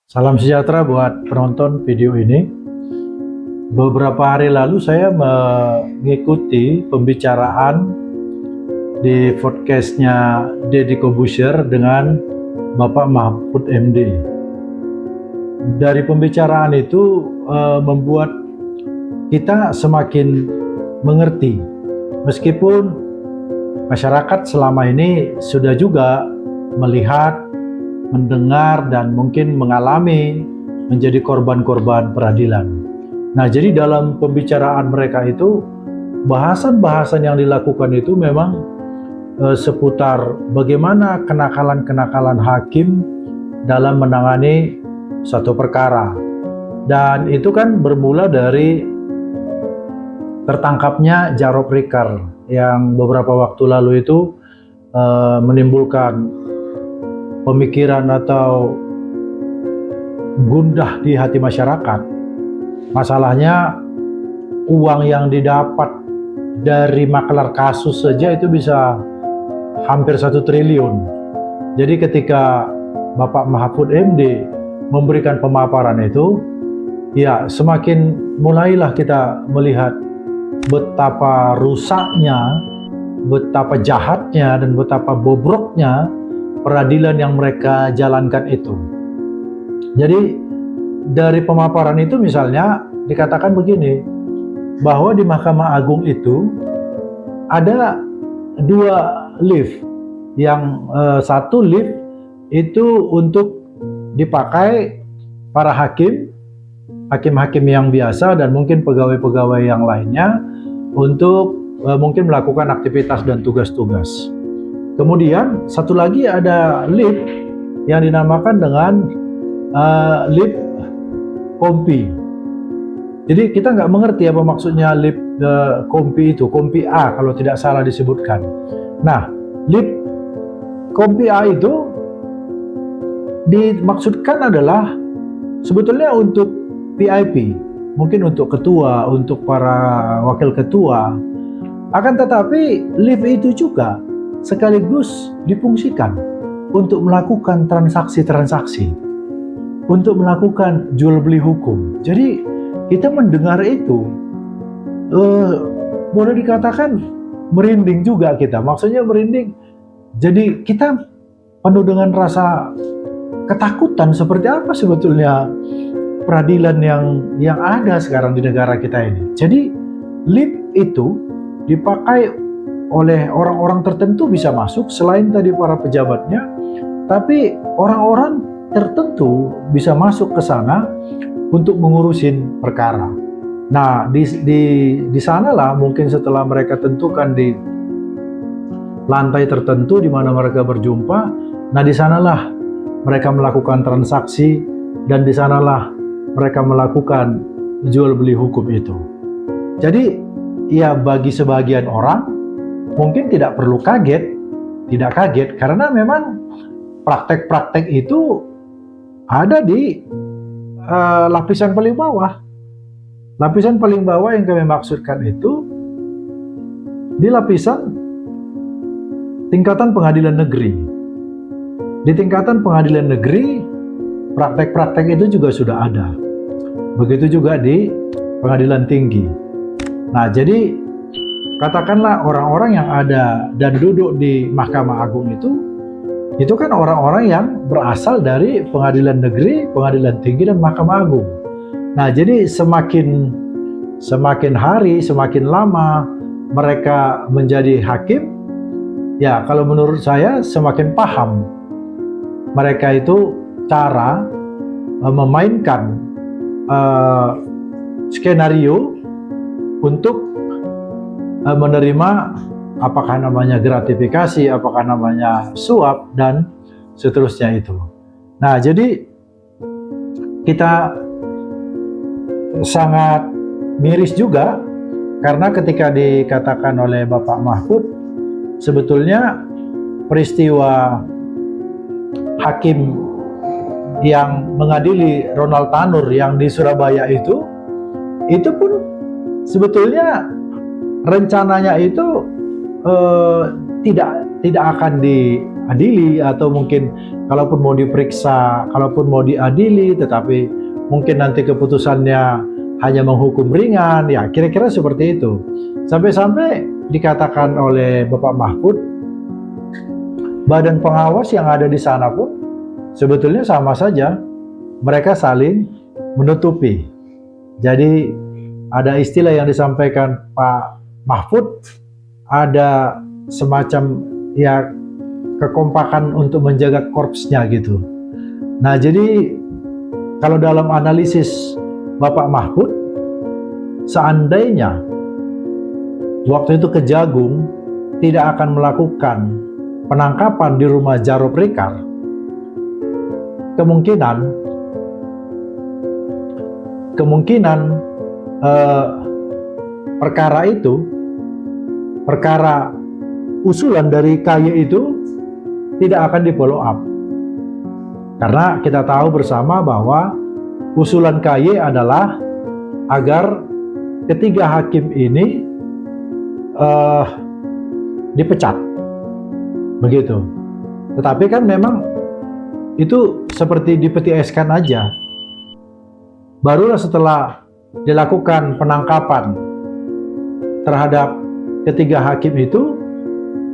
Salam sejahtera buat penonton video ini. Beberapa hari lalu saya mengikuti pembicaraan di podcastnya Deddy Corbuzier dengan Bapak Mahfud MD. Dari pembicaraan itu membuat kita semakin mengerti, meskipun masyarakat selama ini sudah juga melihat, mendengar, dan mungkin mengalami menjadi korban-korban peradilan. Nah, jadi dalam pembicaraan mereka itu, bahasan-bahasan yang dilakukan itu memang seputar bagaimana kenakalan-kenakalan hakim dalam menangani suatu perkara. Dan itu kan bermula dari tertangkapnya Jarod Rikar yang beberapa waktu lalu itu menimbulkan pemikiran atau gundah di hati masyarakat. Masalahnya uang yang didapat dari makelar kasus saja itu bisa hampir 1 triliun. Jadi ketika Bapak Mahfud MD memberikan pemaparan itu, ya semakin mulailah kita melihat betapa rusaknya, betapa jahatnya, dan betapa bobroknya peradilan yang mereka jalankan itu. Jadi dari pemaparan itu misalnya dikatakan begini, bahwa di Mahkamah Agung itu ada 2 lift, yang satu lift itu untuk dipakai para hakim-hakim yang biasa dan mungkin pegawai-pegawai yang lainnya untuk mungkin melakukan aktivitas dan tugas-tugas. Kemudian satu lagi ada lift yang dinamakan dengan lift kompi. Jadi kita nggak mengerti apa maksudnya lift kompi itu, kompi A kalau tidak salah disebutkan. Nah, lift kompi A itu dimaksudkan adalah sebetulnya untuk VIP, mungkin untuk ketua, untuk para wakil ketua. Akan tetapi lift itu juga sekaligus difungsikan untuk melakukan transaksi-transaksi, untuk melakukan jual beli hukum. Jadi kita mendengar itu boleh dikatakan merinding juga kita. Maksudnya merinding, jadi kita penuh dengan rasa ketakutan, seperti apa sebetulnya peradilan yang ada sekarang di negara kita ini. Jadi lift itu dipakai oleh orang-orang tertentu, bisa masuk selain tadi para pejabatnya, tapi orang-orang tertentu bisa masuk ke sana untuk mengurusin perkara. Nah, di sanalah mungkin setelah mereka tentukan di lantai tertentu di mana mereka berjumpa, nah di sanalah mereka melakukan transaksi dan di sanalah mereka melakukan jual beli hukum itu. Jadi ya bagi sebagian orang mungkin tidak perlu tidak kaget karena memang praktek-praktek itu ada di lapisan paling bawah. Lapisan paling bawah yang kami maksudkan itu di lapisan tingkatan pengadilan negeri. Di tingkatan pengadilan negeri, praktek-praktek itu juga sudah ada. Begitu juga di pengadilan tinggi. Nah, jadi katakanlah orang-orang yang ada dan duduk di Mahkamah Agung itu kan orang-orang yang berasal dari pengadilan negeri, pengadilan tinggi, dan Mahkamah Agung. Nah, jadi semakin hari, semakin lama mereka menjadi hakim, ya kalau menurut saya semakin paham mereka itu cara memainkan skenario untuk menerima apakah namanya gratifikasi, apakah namanya suap, dan seterusnya itu. Nah, jadi kita sangat miris juga karena ketika dikatakan oleh Bapak Mahfud, sebetulnya peristiwa hakim yang mengadili Ronald Tanur yang di Surabaya itu pun sebetulnya rencananya itu tidak akan diadili, atau mungkin kalaupun mau diperiksa, kalaupun mau diadili, tetapi mungkin nanti keputusannya hanya menghukum ringan, ya kira-kira seperti itu. Sampai-sampai dikatakan oleh Bapak Mahfud, badan pengawas yang ada di sana pun sebetulnya sama saja, mereka saling menutupi. Jadi ada istilah yang disampaikan Pak Mahfud, ada semacam ya kekompakan untuk menjaga korpsnya gitu. Nah, jadi kalau dalam analisis Bapak Mahfud, seandainya waktu itu Kejagung tidak akan melakukan penangkapan di rumah Djaro Prikar, kemungkinan perkara itu, perkara usulan dari KY itu tidak akan di follow up. Karena kita tahu bersama bahwa usulan KY adalah agar ketiga hakim ini dipecat, begitu. Tetapi kan memang itu seperti dipetieskan aja. Barulah setelah dilakukan penangkapan terhadap ketiga hakim itu,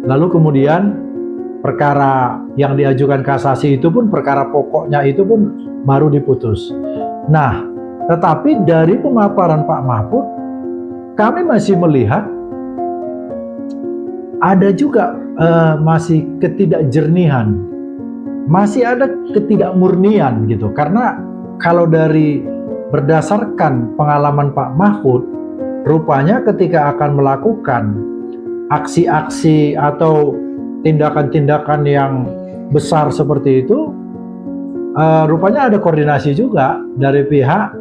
lalu kemudian perkara yang diajukan kasasi itu pun, perkara pokoknya itu pun baru diputus. Nah, tetapi dari pemaparan Pak Mahfud, kami masih melihat ada juga masih ketidakjernihan, masih ada ketidakmurnian gitu. Karena kalau dari berdasarkan pengalaman Pak Mahfud, rupanya ketika akan melakukan aksi-aksi atau tindakan-tindakan yang besar seperti itu, rupanya ada koordinasi juga dari pihak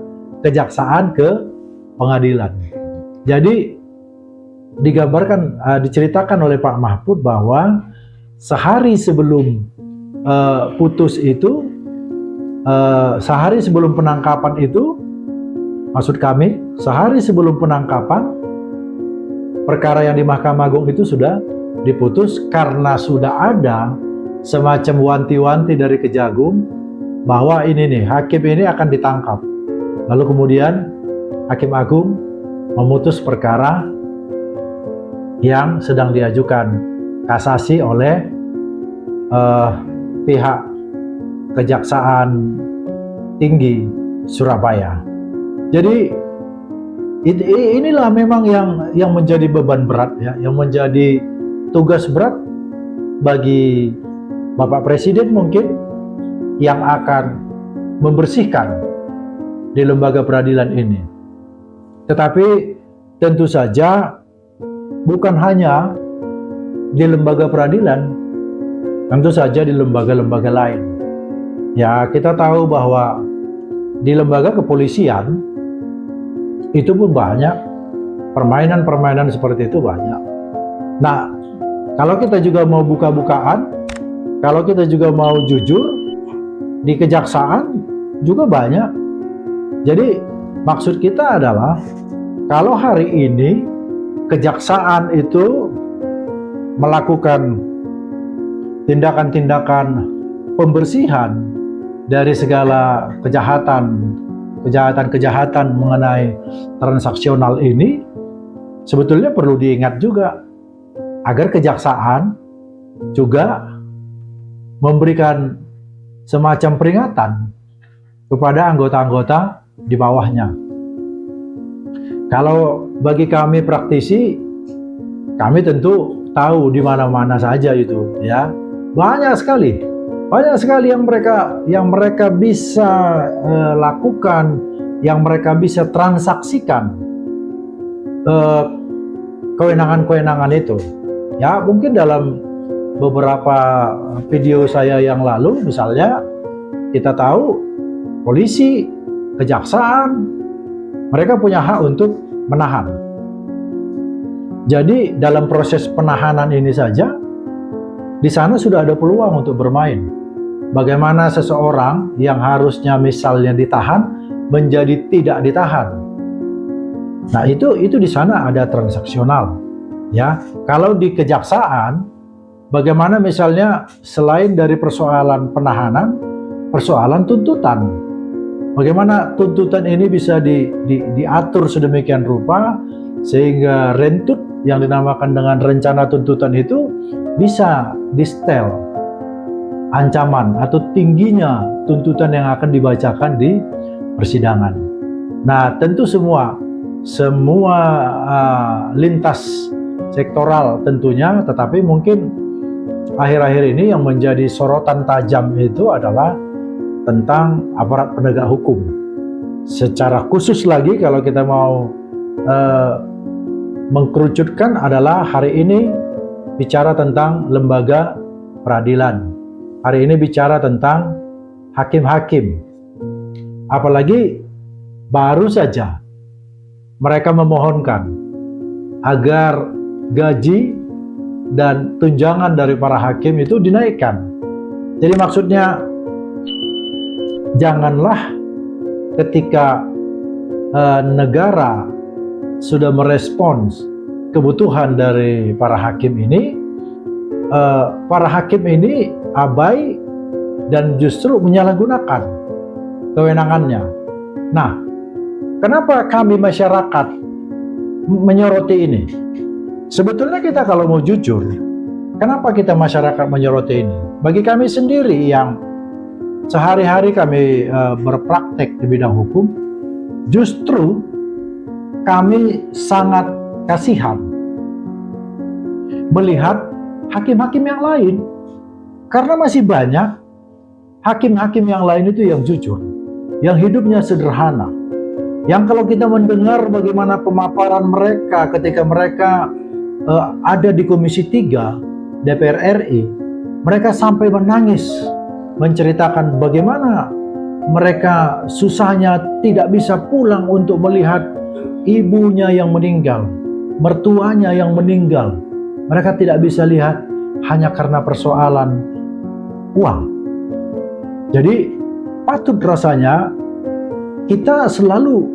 kejaksaan ke pengadilan. Jadi digambarkan, diceritakan oleh Pak Mahfud bahwa sehari sebelum putus itu, sehari sebelum penangkapan itu, maksud kami sehari sebelum penangkapan, perkara yang di Mahkamah Agung itu sudah diputus karena sudah ada semacam wanti-wanti dari Kejagung bahwa ini nih, hakim ini akan ditangkap. Lalu kemudian Hakim Agung memutus perkara yang sedang diajukan kasasi oleh pihak Kejaksaan Tinggi Surabaya. Jadi inilah memang yang menjadi beban berat ya, yang menjadi tugas berat bagi Bapak Presiden mungkin, yang akan membersihkan di lembaga peradilan ini. Tetapi tentu saja bukan hanya di lembaga peradilan, tentu saja di lembaga-lembaga lain. Ya, kita tahu bahwa di lembaga kepolisian itu pun banyak permainan-permainan seperti itu, banyak. Nah, kalau kita juga mau buka-bukaan, kalau kita juga mau jujur, di kejaksaan juga banyak. Jadi maksud kita adalah kalau hari ini kejaksaan itu melakukan tindakan-tindakan pembersihan dari segala kejahatan mengenai transaksional ini, sebetulnya perlu diingat juga agar kejaksaan juga memberikan semacam peringatan kepada anggota-anggota di bawahnya. Kalau bagi kami praktisi, kami tentu tahu di mana-mana saja itu ya. Banyak sekali yang mereka bisa lakukan, yang mereka bisa transaksikan kewenangan-kewenangan itu. Ya, mungkin dalam beberapa video saya yang lalu, misalnya kita tahu polisi, kejaksaan, mereka punya hak untuk menahan. Jadi dalam proses penahanan ini saja, di sana sudah ada peluang untuk bermain. Bagaimana seseorang yang harusnya misalnya ditahan menjadi tidak ditahan. Nah, itu di sana ada transaksional. Ya, kalau di kejaksaan bagaimana misalnya selain dari persoalan penahanan, persoalan tuntutan. Bagaimana tuntutan ini bisa diatur sedemikian rupa sehingga rentut yang dinamakan dengan rencana tuntutan itu bisa distel ancaman atau tingginya tuntutan yang akan dibacakan di persidangan. Nah, tentu semua lintas sektoral tentunya, tetapi mungkin akhir-akhir ini yang menjadi sorotan tajam itu adalah tentang aparat penegak hukum. Secara khusus lagi kalau kita mau mengkerucutkan adalah hari ini bicara tentang lembaga peradilan. Hari ini bicara tentang hakim-hakim. Apalagi baru saja mereka memohonkan agar gaji dan tunjangan dari para hakim itu dinaikkan. Jadi maksudnya janganlah ketika negara sudah merespons kebutuhan dari para hakim ini, abai dan justru menyalahgunakan kewenangannya. Nah, kenapa kami masyarakat menyoroti ini? Sebetulnya kita kalau mau jujur, kenapa kita masyarakat menyoroti ini? Bagi kami sendiri yang sehari-hari kami berpraktek di bidang hukum, justru kami sangat kasihan melihat hakim-hakim yang lain, karena masih banyak hakim-hakim yang lain itu yang jujur, yang hidupnya sederhana, yang kalau kita mendengar bagaimana pemaparan mereka ketika mereka ada di Komisi 3 DPR RI, mereka sampai menangis menceritakan bagaimana mereka susahnya tidak bisa pulang untuk melihat ibunya yang meninggal, mertuanya yang meninggal. Mereka tidak bisa lihat hanya karena persoalan uang. Jadi patut rasanya kita selalu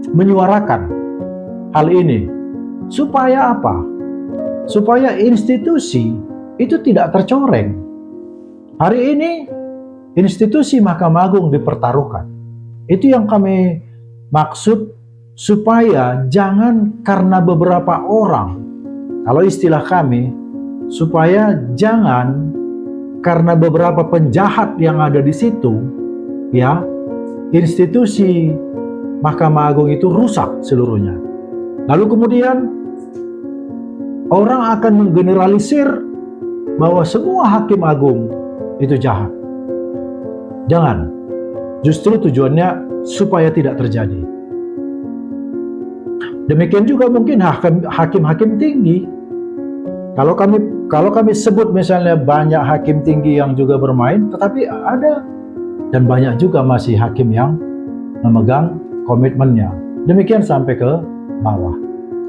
menyuarakan hal ini. Supaya apa? Supaya institusi itu tidak tercoreng. Hari ini institusi Mahkamah Agung dipertaruhkan. Itu yang kami maksud, supaya jangan karena beberapa orang, kalau istilah kami, supaya jangan karena beberapa penjahat yang ada di situ, ya, institusi Mahkamah Agung itu rusak seluruhnya. Lalu kemudian orang akan menggeneralisir bahwa semua hakim agung itu jahat. Jangan. Justru tujuannya supaya tidak terjadi. Demikian juga mungkin hakim-hakim tinggi. Kalau kami sebut misalnya banyak hakim tinggi yang juga bermain, tetapi ada dan banyak juga masih hakim yang memegang komitmennya. Demikian sampai ke bawah.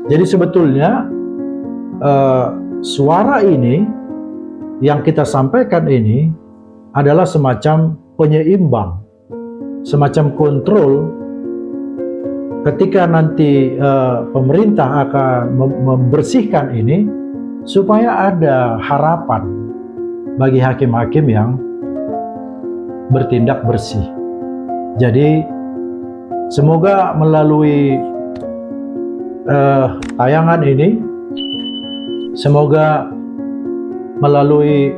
Jadi sebetulnya suara ini yang kita sampaikan ini adalah semacam penyeimbang, semacam kontrol ketika nanti pemerintah akan membersihkan ini, supaya ada harapan bagi hakim-hakim yang bertindak bersih. Jadi semoga melalui tayangan ini, semoga melalui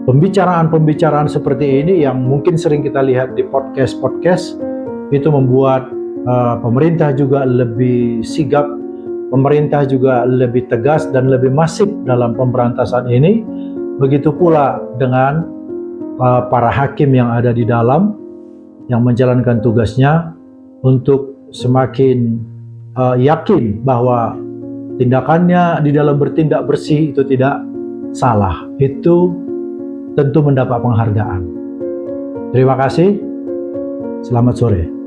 pembicaraan-pembicaraan seperti ini yang mungkin sering kita lihat di podcast-podcast, itu membuat pemerintah juga lebih sigap, pemerintah juga lebih tegas dan lebih masif dalam pemberantasan ini. Begitu pula dengan para hakim yang ada di dalam, yang menjalankan tugasnya untuk semakin yakin bahwa tindakannya di dalam bertindak bersih itu tidak salah. Itu tentu mendapat penghargaan. Terima kasih. Selamat sore.